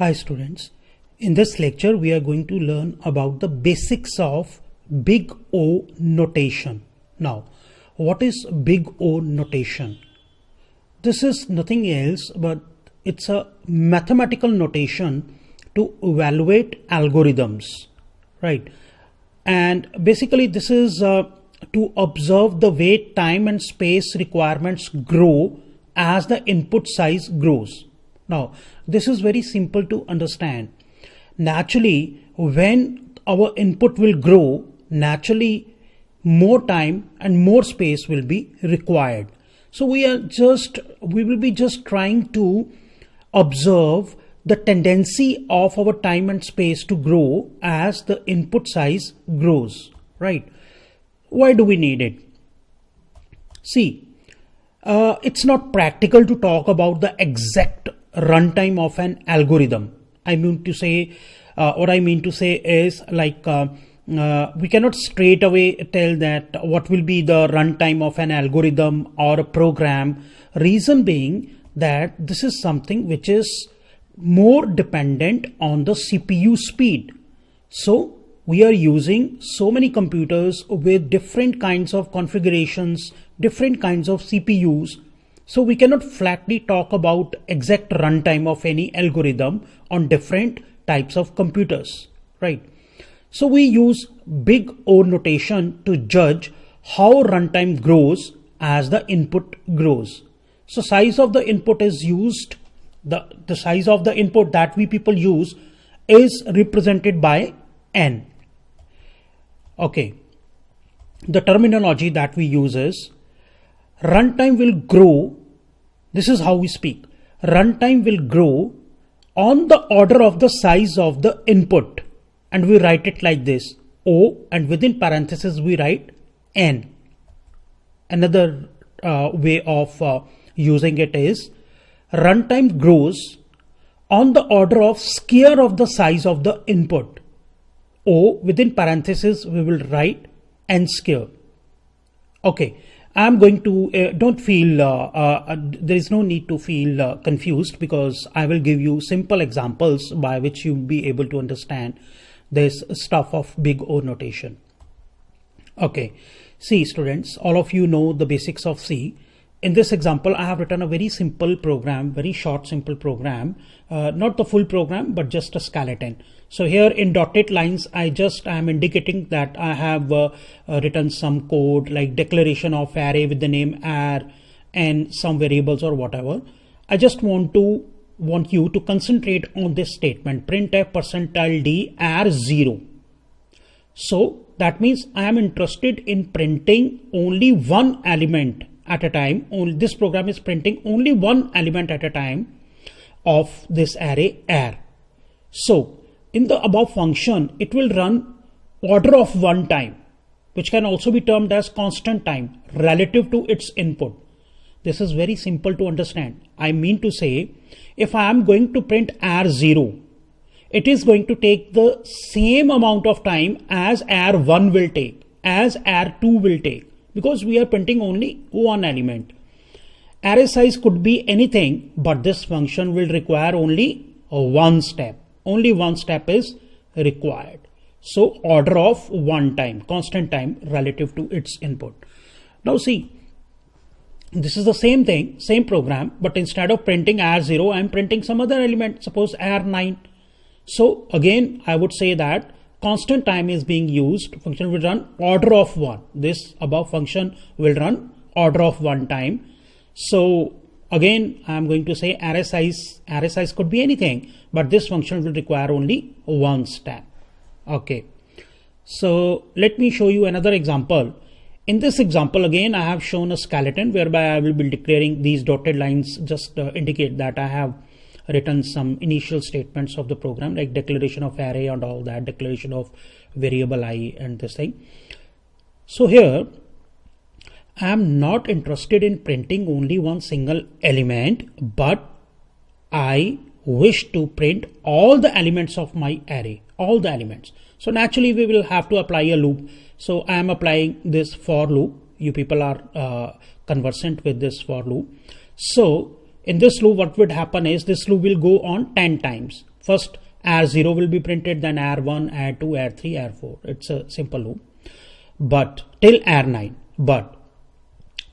Hi students, in this lecture we are going to learn about the basics of big O notation. Now, what is big O notation? This is nothing else but it's a mathematical notation to evaluate algorithms, right? And basically this is to observe the way time and space requirements grow as the input size grows. Now, this is very simple to understand. Naturally, when our input will grow, naturally more time and more space will be required. So we will be just trying to observe the tendency of our time and space to grow as the input size grows, right? Why do we need it? See, it's not practical to talk about the exact runtime of an algorithm. What I mean to say is like we cannot straight away tell that what will be the runtime of an algorithm or a program. Reason being that this is something which is more dependent on the CPU speed. So we are using so many computers with different kinds of configurations, different kinds of CPUs. So we cannot flatly talk about exact runtime of any algorithm on different types of computers, right? So we use big O notation to judge how runtime grows as the input grows. So size of the input is used, the size of the input that we people use is represented by N. Okay, the terminology that we use is runtime will grow. This is how we speak. Runtime will grow on the order of the size of the input, and we write it like this: O, and within parentheses we write N. Another way of using it is runtime grows on the order of square of the size of the input. O, within parentheses we will write N square. Okay, I'm going to don't feel there is no need to feel confused, because I will give you simple examples by which you'll be able to understand this stuff of big O notation. Okay, see students, all of you know the basics of C. In this example, I have written a very simple program, very short, simple program, not the full program, but just a skeleton. So here in dotted lines, I am indicating that I have written some code like declaration of array with the name ar and some variables or whatever. I just want you to concentrate on this statement, printf %d ar0. So that means I am interested in printing only one element at a time. This program is printing only one element at a time of this array ar. So in the above function, it will run order of one time, which can also be termed as constant time relative to its input. This is very simple to understand. I mean to say, if I am going to print ar0, it is going to take the same amount of time as ar1 will take, as ar2 will take, because we are printing only one element. Array size could be anything, but this function will require only one step. Only one step is required. So order of one time, constant time relative to its input. Now see, this is the same thing, same program, but instead of printing ar0, I am printing some other element, suppose ar9. So again, I would say that constant time is being used. Function will run order of one. This above function will run order of one time. So again, I am going to say array size could be anything, but this function will require only one step. Okay, so let me show you another example. In this example, again, I have shown a skeleton whereby I will be declaring these dotted lines, just indicate that I have written some initial statements of the program, like declaration of array and all that, declaration of variable I and this thing. So here I am not interested in printing only one single element, but I wish to print all the elements of my array, all the elements. So naturally we will have to apply a loop. So I am applying this for loop. You people are conversant with this for loop. So in this loop, what would happen is this loop will go on 10 times. First R0 will be printed, then R1, R2, R3, R4. It's a simple loop, but till R9. But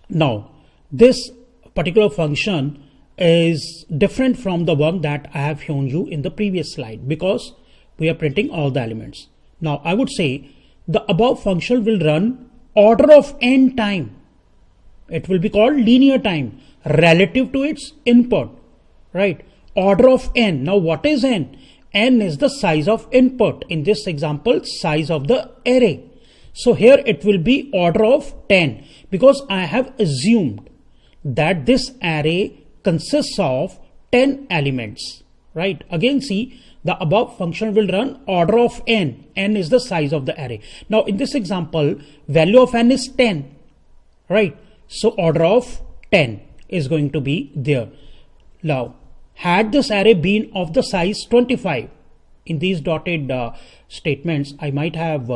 now this particular function is different from the one that I have shown you in the previous slide, because we are printing all the elements. Now I would say the above function will run order of n time. It will be called linear time relative to its input, right? Order of n. Now what is n? N is the size of input. In this example, size of the array. So here it will be order of 10, because I have assumed that this array consists of 10 elements, right? Again, see, the above function will run order of n. N is the size of the array. Now in this example, value of n is 10, right? So order of 10 is going to be there. Now, had this array been of the size 25, in these dotted statements, I might have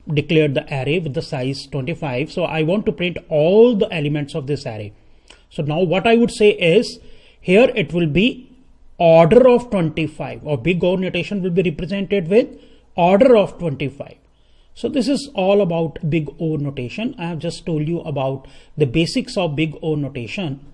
declared the array with the size 25. So I want to print all the elements of this array. So now what I would say is, here it will be order of 25, or big O notation will be represented with order of 25. So this is all about big O notation. I have just told you about the basics of big O notation.